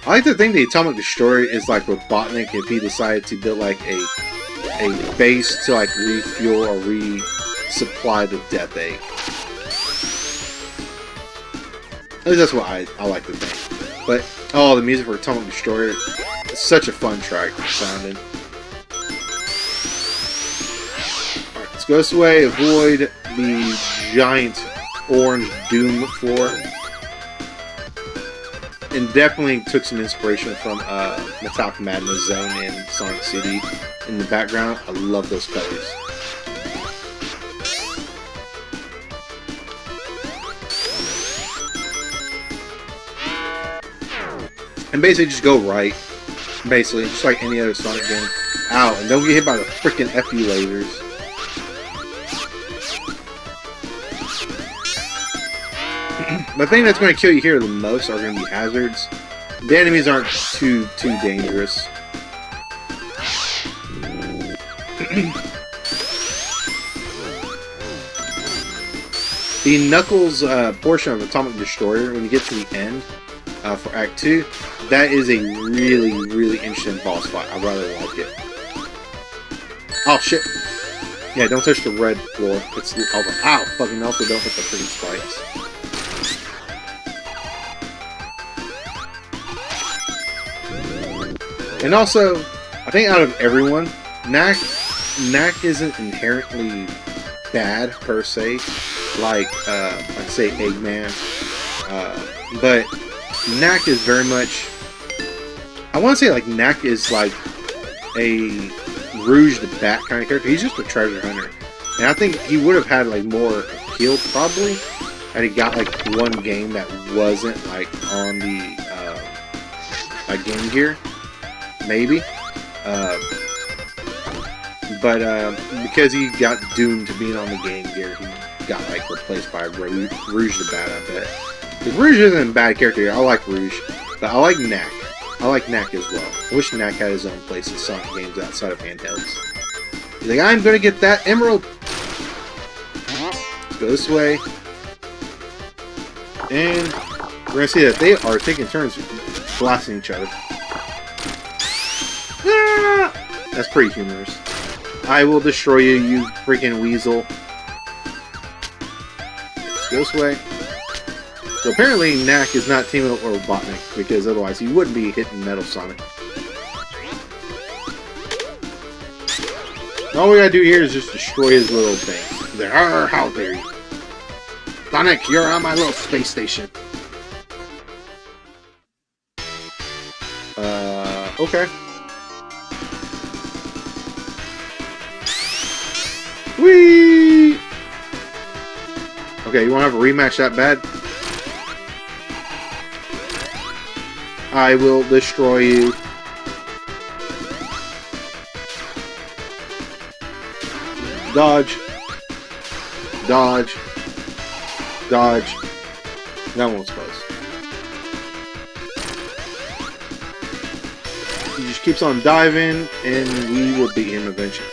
I like to think the Atomic Destroyer is like Robotnik if he decided to build like a base to like refuel or resupply the Death Egg. At least that's what I like to think. But oh, the music for Atomic Destroyer, it's such a fun track sounding. Alright, let's go this way, avoid the giant orange doom floor. And definitely took some inspiration from Metallic Madness Zone and Sonic City in the background. I love those colors. And basically just go right. Basically, just like any other Sonic game. Ow, and don't get hit by the freaking FU lasers. The thing that's going to kill you here the most are going to be hazards. The enemies aren't too dangerous. The Knuckles portion of Atomic Destroyer, when you get to the end for Act 2, that is a really interesting boss fight. I rather like it. Oh shit! Yeah, don't touch the red floor. It's ow! Fucking also don't hit the freaking spikes. And also, I think out of everyone, Knack isn't inherently bad per se, like I'd say Eggman, but Knack is very much. I want to say like Knack is like a Rouge the Bat kind of character. He's just a treasure hunter, and I think he would have had like more appeal probably had he got like one game that wasn't like on the Game Gear. Maybe, but because he got doomed to being on the Game Gear, he got like replaced by Rouge the Bat. I bet. Because Rouge isn't a bad character. I like Rouge, but I like Knack. I like Knack as well. I wish Knack had his own place in Sonic games outside of handhelds. He's like, I'm gonna get that emerald. Let's go this way, and we're gonna see that they are taking turns blasting each other. That's pretty humorous. I will destroy you, you freaking weasel. Let's go this way. So apparently Knack is not teaming up with Robotnik, because otherwise he wouldn't be hitting Metal Sonic. All we gotta do here is just destroy his little thing. He's like, how dare you? Sonic, you're on my little space station. Okay. Whee! Okay, you want to have a rematch that bad? I will destroy you. Dodge. Dodge. Dodge. That one's close. He just keeps on diving, and we will beat him eventually.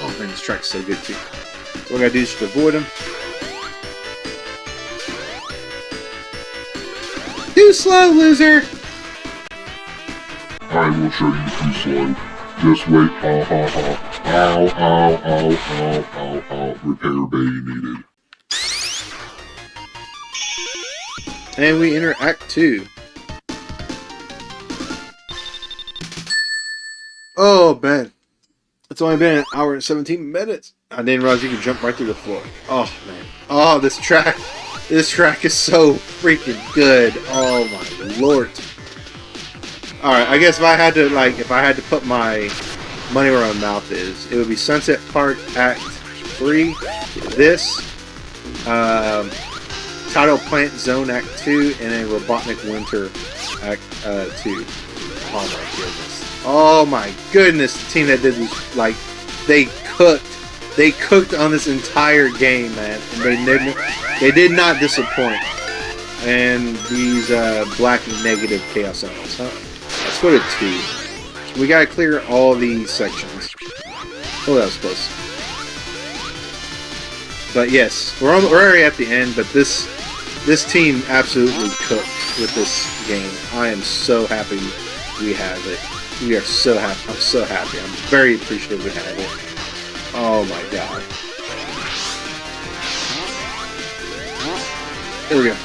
Oh man, this track's so good too. So what I gotta do is just avoid him. Too slow, loser! I will show you too slow. Just wait. Ha ha ha. Ow, ow, ow, ow, ow, ow. Repair bay needed. And we enter Act 2. Oh man. It's only been an hour and 17 minutes. I didn't realize you could jump right through the floor. Oh man. Oh, this track is so freaking good. Oh my lord. Alright, I guess if I had to put my money where my mouth is, it would be Sunset Park Act 3, this, Tidal Plant Zone Act 2, and then Robotnik Winter Act 2. Oh my goodness. Oh my goodness, the team that did this, like, they cooked on this entire game, man, and they did not disappoint. And these black negative chaos elements, huh? Let's go to 2. We gotta clear all these sections. Oh, that was close. But yes, we're already at the end, but this team absolutely cooked. with this game. I am so happy we have it. We are so happy. I'm so happy. I'm very appreciative we have it. Oh my god. Here we go.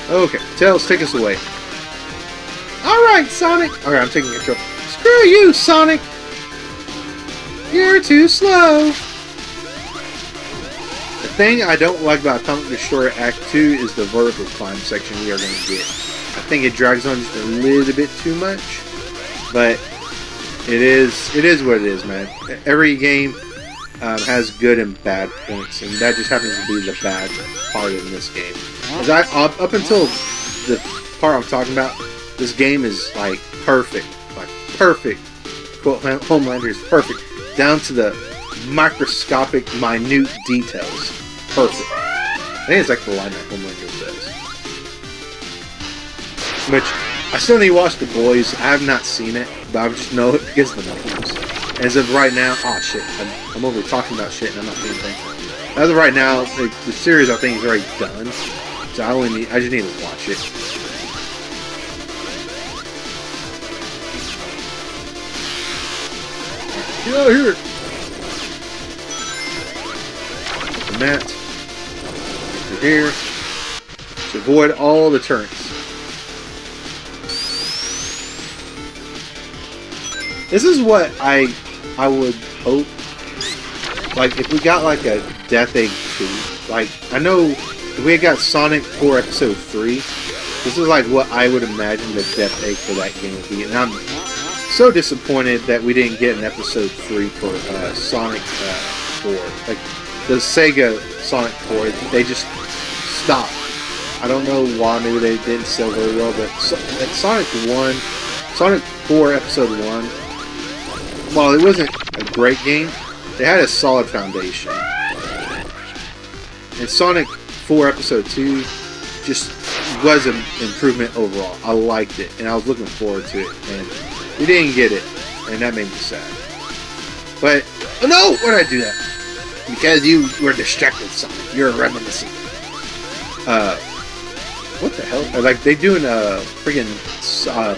Okay, Tails, take us away. Alright, Sonic! Okay, I'm taking control. Screw you, Sonic! You're too slow! The thing I don't like about Atomic Destroyer Act 2 is the vertical climb section we are going to get. I think it drags on just a little bit too much, but it is what it is, man. Every game has good and bad points, and that just happens to be the bad part in this game. As up until the part I'm talking about, this game is like perfect, Homelander is perfect, down to the microscopic, minute details. Perfect. I think it's like the line that Homelander says. Which, I still need to watch The Boys. I have not seen it, but I just know it because of the names. As of right now, oh shit, I'm over talking about shit and I'm not doing anything. As of right now, the series I think is already done, so I just need to watch it. Get out of here! The mat. Through here. To avoid all the turns. This is what I would hope. Like, if we got like a Death Egg 2. Like, I know if we had got Sonic 4 Episode 3, this is like what I would imagine the Death Egg for that game would be. And I'm so disappointed that we didn't get an Episode 3 for Sonic 4. Like, the Sega Sonic 4, they just stopped. I don't know why, maybe they didn't sell very well, but Sonic 4 Episode 1, while it wasn't a great game, it had a solid foundation. And Sonic 4 Episode 2 just was an improvement overall. I liked it, and I was looking forward to it, and we didn't get it, and that made me sad. But, oh no! Why did I do that? Because you were distracted, Sonic. You're reminiscing. What the hell? Like, they doing friggin'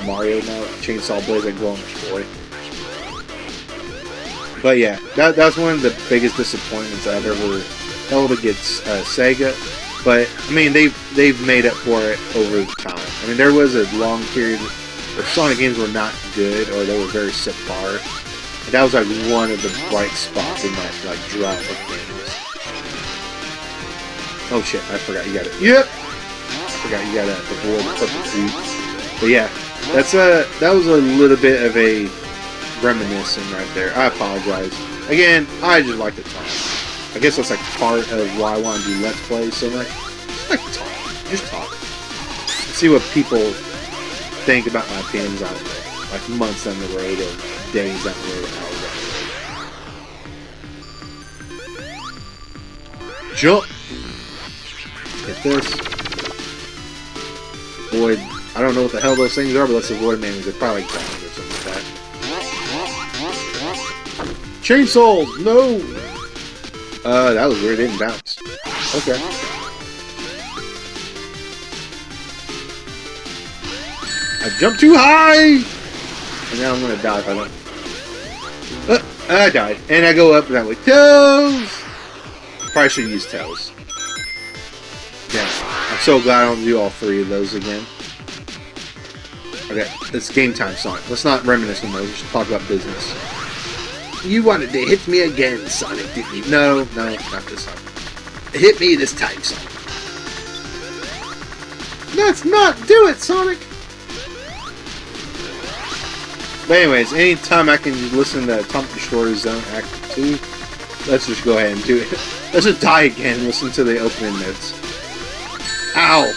Mario now, Chainsaw Blade, like go on the toy. But yeah, that's one of the biggest disappointments I've ever held against Sega. But I mean, they've made up for it over time. I mean, there was a long period where Sonic games were not good, or they were very subpar. And that was like one of the bright spots in that like drought of games. Oh shit! I forgot you got it. Yep. I forgot you got to avoid purple food. But yeah, that was a little bit of a reminiscing right there. I apologize. Again, I just like to talk. I guess that's like part of why I want to do Let's Play so much. Just like to talk. Just talk. See what people think about my opinions on it. Like months down the road or days down the road or hours down the road. Jump! Hit this. Avoid. I don't know what the hell those things are, but let's avoid them. They're probably like diamonds or something like that. Chainsaws! No! That was weird. It didn't bounce. Okay. I jumped too high! And now I'm gonna die if I don't. I died. And I go up that way. Tails! Probably should use Tails. Yeah. I'm so glad I don't do all three of those again. Okay, it's game time, Sonic. Let's not reminisce on those. Let's talk about business. You wanted to hit me again, Sonic, didn't you? No, not this time. Hit me this time, Sonic. Let's not do it, Sonic! But anyways, anytime I can listen to Atomic Destroyer Zone Act 2, let's just go ahead and do it. Let's just die again and listen to the opening notes. Ow!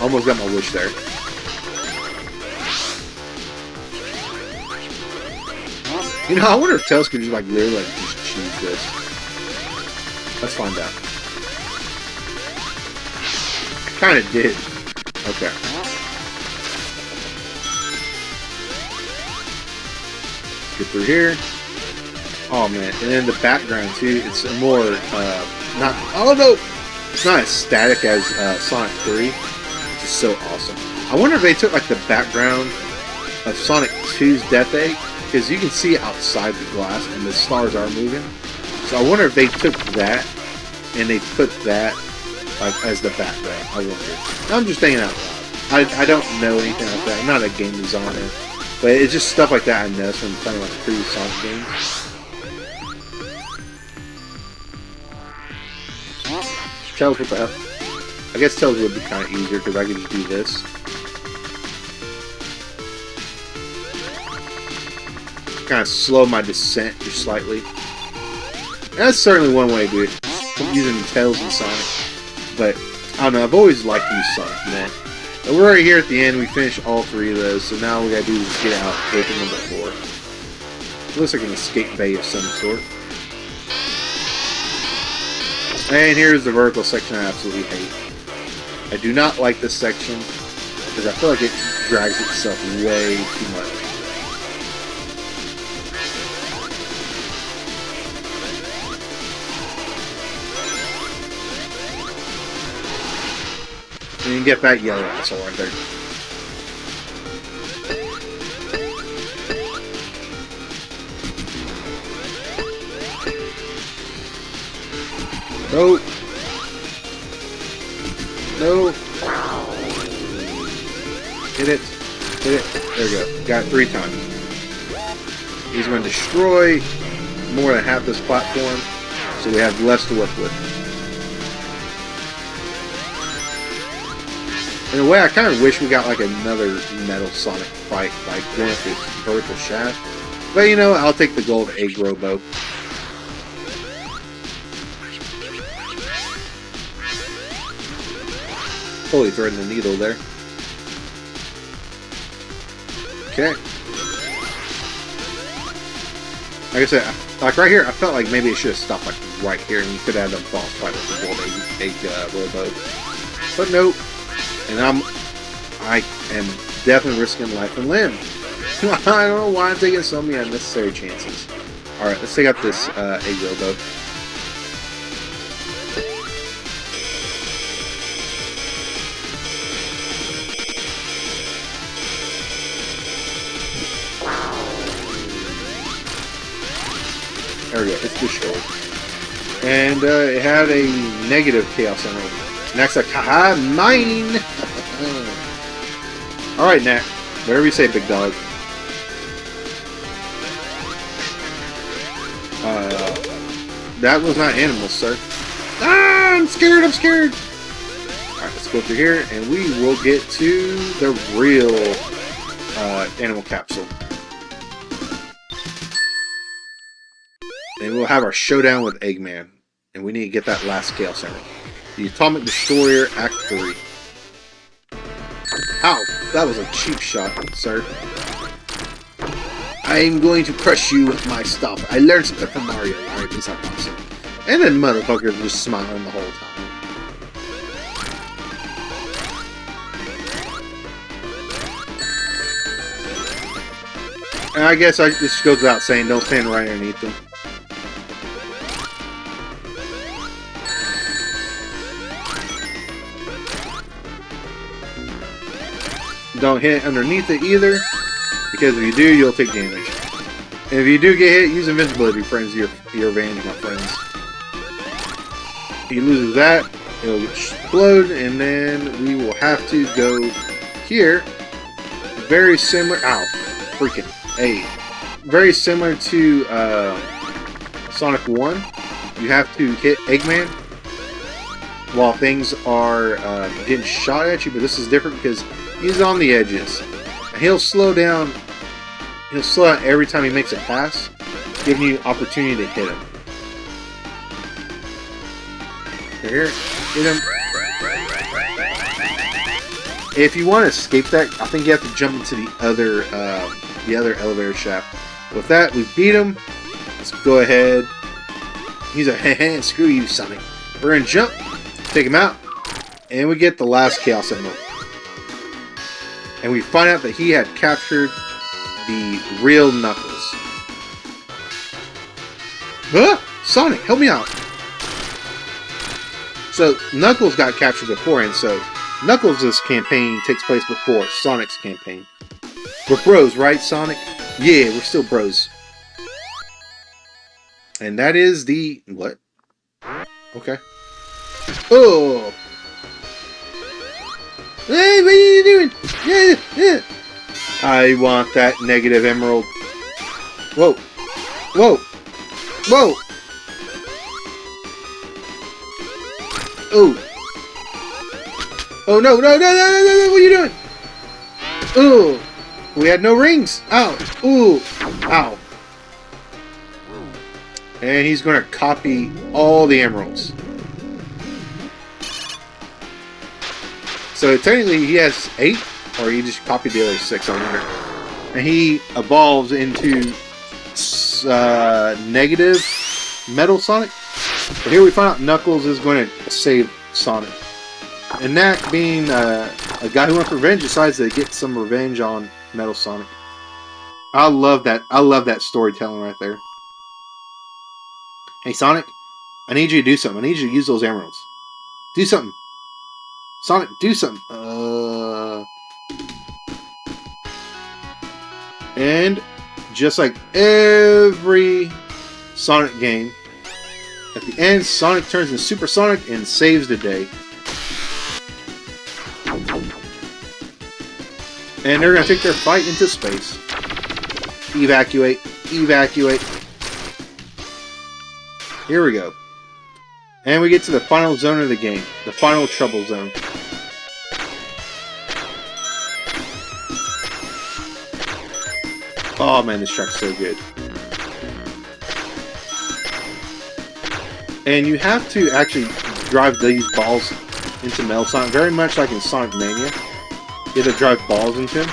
Almost got my wish there. You know, I wonder if Tails could just like literally like just choose this. Let's find out. I kinda did. Okay. Get through here. Oh man, and then the background too, it's more not oh no! It's not as static as Sonic 3, which is so awesome. I wonder if they took like the background of Sonic 2's Death Egg, because you can see outside the glass and the stars are moving. So I wonder if they took that and they put that like as the background. I wonder. I'm just thinking out loud. I don't know anything like that. I'm not a game designer, but it's just stuff like that I noticed when playing like previous Sonic games. Tails, what the hell? I guess Tails would be kind of easier because I could just do this. Kind of slow my descent just slightly. And that's certainly one way to do it. Using Tails and Sonic. But, I don't know, I've always liked to use Sonic, man. But we're right here at the end. We finished all 3 of those. So now all we gotta do is get out, go to number 4. Looks like an escape bay of some sort. And here's the vertical section I absolutely hate. I do not like this section because I feel like it drags itself way too much. And you can get that yellow asshole right there. No. No. Hit it. Hit it. There we go. Got it 3 times. He's going to destroy more than half this platform, so we have less to work with. In a way, I kind of wish we got like another Metal Sonic fight, like going up this vertical shaft. But you know, I'll take the gold egg robo. Totally threading the needle there. Okay. Like I said, like right here, I felt like maybe it should have stopped like right here, and you could have had a boss fight with the gold egg robo. But nope. And I am definitely risking life and limb. I don't know why I'm taking so many unnecessary chances. Alright, let's take out this egg robo. There we go, it's destroyed. And it had a negative Chaos Emerald. Next up, haha, mine! Alright, Nat. Whatever you say, big dog. That was not animal, sir. Ah, I'm scared, I'm scared! Alright, let's go through here, and we will get to the real animal capsule. And we'll have our showdown with Eggman. And we need to get that last Chaos Emerald. The Atomic Destroyer, Act 3. Ow! That was a cheap shot, sir. I'm going to crush you with my stomp. I learned something from Mario. Alright, at least I thought so. And then motherfucker just smiling the whole time. And I guess this goes without saying, don't stand right underneath them. Don't hit underneath it either, because if you do, you'll take damage. And if you do get hit, use invincibility, friends, to your advantage, my friends. If he loses that, it'll explode, and then we will have to go here. Very similar. Ow, freaking A. Very similar to Sonic 1. You have to hit Eggman while things are getting shot at you, but this is different because he's on the edges. And he'll slow down. He'll slow down every time he makes a pass, giving you opportunity to hit him. Here, hit him. If you want to escape that, I think you have to jump into the other elevator shaft. With that, we beat him. Let's go ahead. He's a hey, screw you, Sonic. We're gonna jump, take him out, and we get the last Chaos Emerald. And we find out that he had captured the real Knuckles. Huh? Sonic, help me out. So Knuckles got captured beforehand, so Knuckles' campaign takes place before Sonic's campaign. We're bros, right, Sonic? Yeah, we're still bros. And that is the... What? Okay. Oh! Hey, what are you doing? Yeah, yeah. I want that negative emerald. Whoa. Whoa. Whoa. Oh. Oh, no, no, no, no, no, no, what are you doing? Oh. We had no rings. Ow. Ooh. Ow. And he's going to copy all the emeralds. So technically he has 8, or he just copied the other 6, I wonder. And he evolves into negative Metal Sonic. But here we find out Knuckles is going to save Sonic. And Knack, being a guy who wants revenge, decides to get some revenge on Metal Sonic. I love that. I love that storytelling right there. Hey Sonic, I need you to do something. I need you to use those emeralds. Do something. Sonic, do something. And just like every Sonic game, at the end, Sonic turns into Super Sonic and saves the day. And they're going to take their fight into space. Evacuate. Evacuate. Here we go. And we get to the final zone of the game. The final trouble zone. Oh man, this track's so good. And you have to actually drive these balls into Metal Sonic, very much like in Sonic Mania. You have to drive balls into him.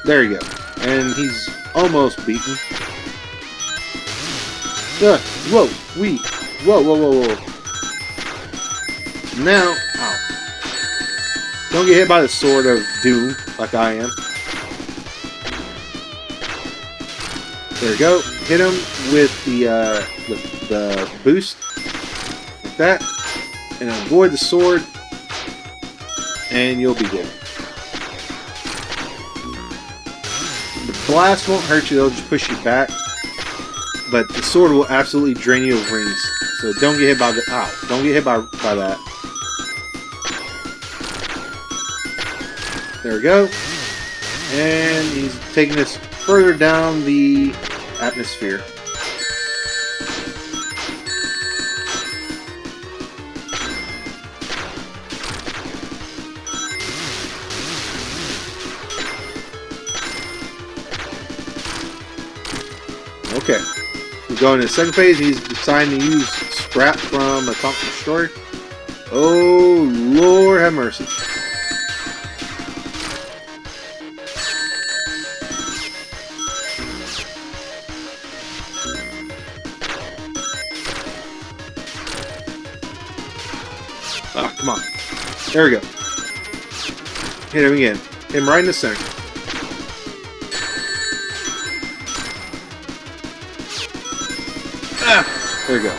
There you go. And he's almost beaten. Whoa, whoa, whoa, whoa. Now, ow. Don't get hit by the Sword of Doom, like I am. There we go. Hit him with the boost, like that, and avoid the sword, and you'll be good. The blast won't hurt you; it'll just push you back. But the sword will absolutely drain you of rings. So don't get hit by the... Ow. Don't get hit by that. There we go. And he's taking us further down the atmosphere. Okay. We go into the second phase. He's deciding to use scrap from Atomic Destroyer. Oh, Lord have mercy. Ah, come on. There we go. Hit him again. Hit him right in the center. Ah, there we go.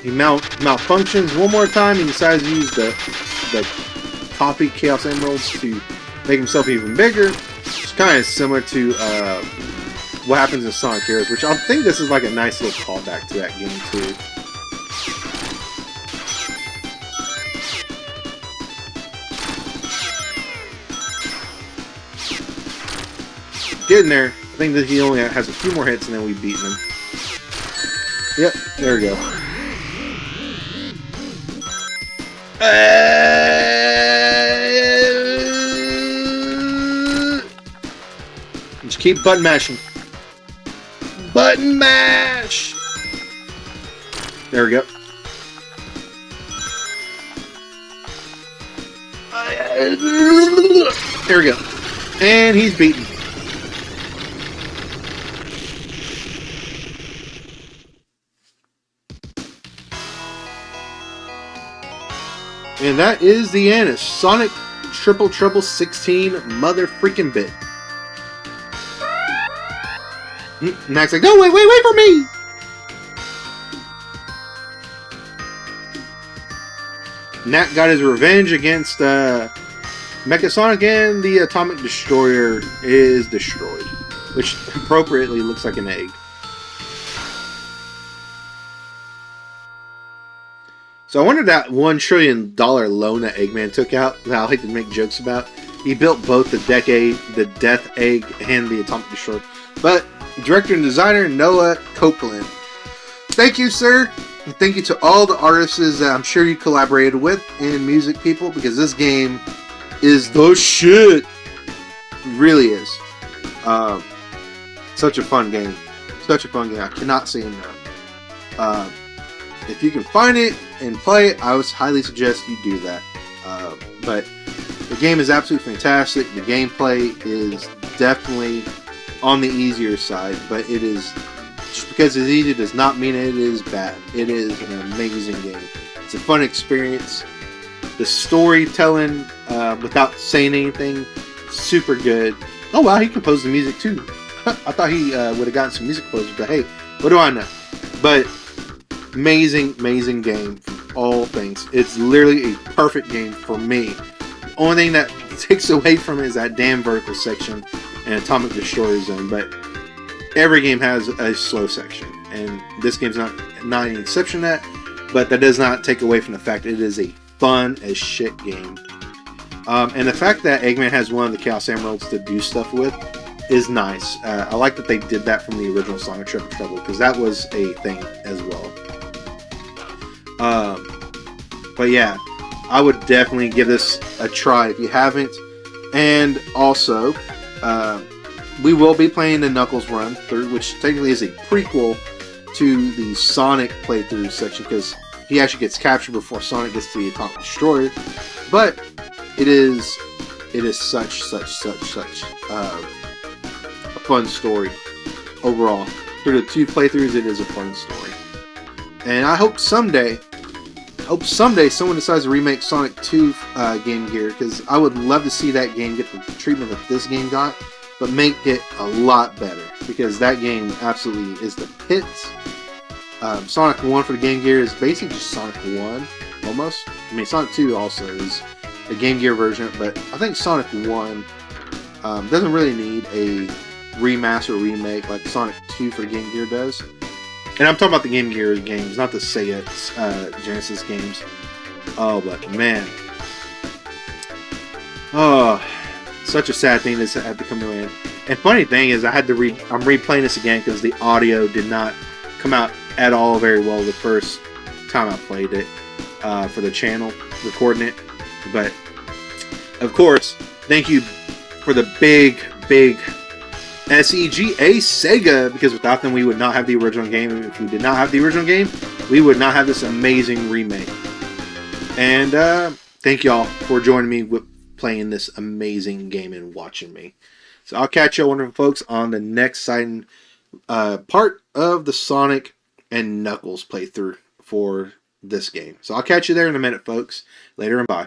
He malfunctions one more time. He decides to use the copy Chaos Emeralds to make himself even bigger. It's kind of similar to what happens in Sonic Heroes, which I think this is like a nice little callback to that game too. Getting there. I think that he only has a few more hits and then we've beaten him. Yep, there we go. Just keep button mashing. Button mash! There we go. There we go. And he's beaten. And that is the end of Sonic Triple Trouble 16 mother freaking bit. Mac's like, no, wait for me! Knack got his revenge against Mecha Sonic, and the Atomic Destroyer is destroyed, which appropriately looks like an egg. So I wonder that $1 trillion loan that Eggman took out, that I like to make jokes about. He built both the Death Egg, and the Atomic Destroyer. But director and designer Noah Copeland. Thank you, sir. And thank you to all the artists that I'm sure you collaborated with and music people, because this game is the shit. It really is. Such a fun game. Such a fun game. I cannot say enough. If you can find it and play it, I would highly suggest you do that. But the game is absolutely fantastic. The gameplay is definitely on the easier side, but it is, just because it's easy does not mean it is bad. It is an amazing game. It's a fun experience. The storytelling, without saying anything, super good. Oh wow, he composed the music too. I thought he would have gotten some music composers, but hey, what do I know? But amazing game from all things. It's literally a perfect game for me. The only thing that takes away from it is that damn vertical section and Atomic Destroyer Zone, but every game has a slow section, and this game's not an exception to that, but that does not take away from the fact that it is a fun as shit game. And the fact that Eggman has one of the Chaos Emeralds to do stuff with is nice. I like that they did that from the original Sonic Triple Trouble, because that was a thing as well. But yeah, I would definitely give this a try if you haven't. And also, we will be playing the Knuckles run through, which technically is a prequel to the Sonic playthrough section, because he actually gets captured before Sonic gets to the Atomic Destroyer. But it is such a fun story overall. Through the 2 playthroughs, it is a fun story. And I hope someday someone decides to remake Sonic 2 Game Gear, because I would love to see that game get the treatment that this game got, but make it a lot better, because that game absolutely is the pits. Sonic 1 for the Game Gear is basically just Sonic 1, almost. I mean, Sonic 2 also is the Game Gear version, but I think Sonic 1 doesn't really need a remaster or remake like Sonic 2 for the Game Gear does. And I'm talking about the Game Gear games, not the Sega Genesis games. Oh, but man. Oh, such a sad thing this had to come to an end. And funny thing is, I'm replaying this again because the audio did not come out at all very well the first time I played it for the channel, recording it. But, of course, thank you for the big SEGA Sega, because without them we would not have the original game, and if we did not have the original game, we would not have this amazing remake. And thank y'all for joining me with playing this amazing game and watching me. So I'll catch y'all wonderful folks on the next exciting part of the Sonic and Knuckles playthrough for this game. So I'll catch you there in a minute, folks. Later and bye.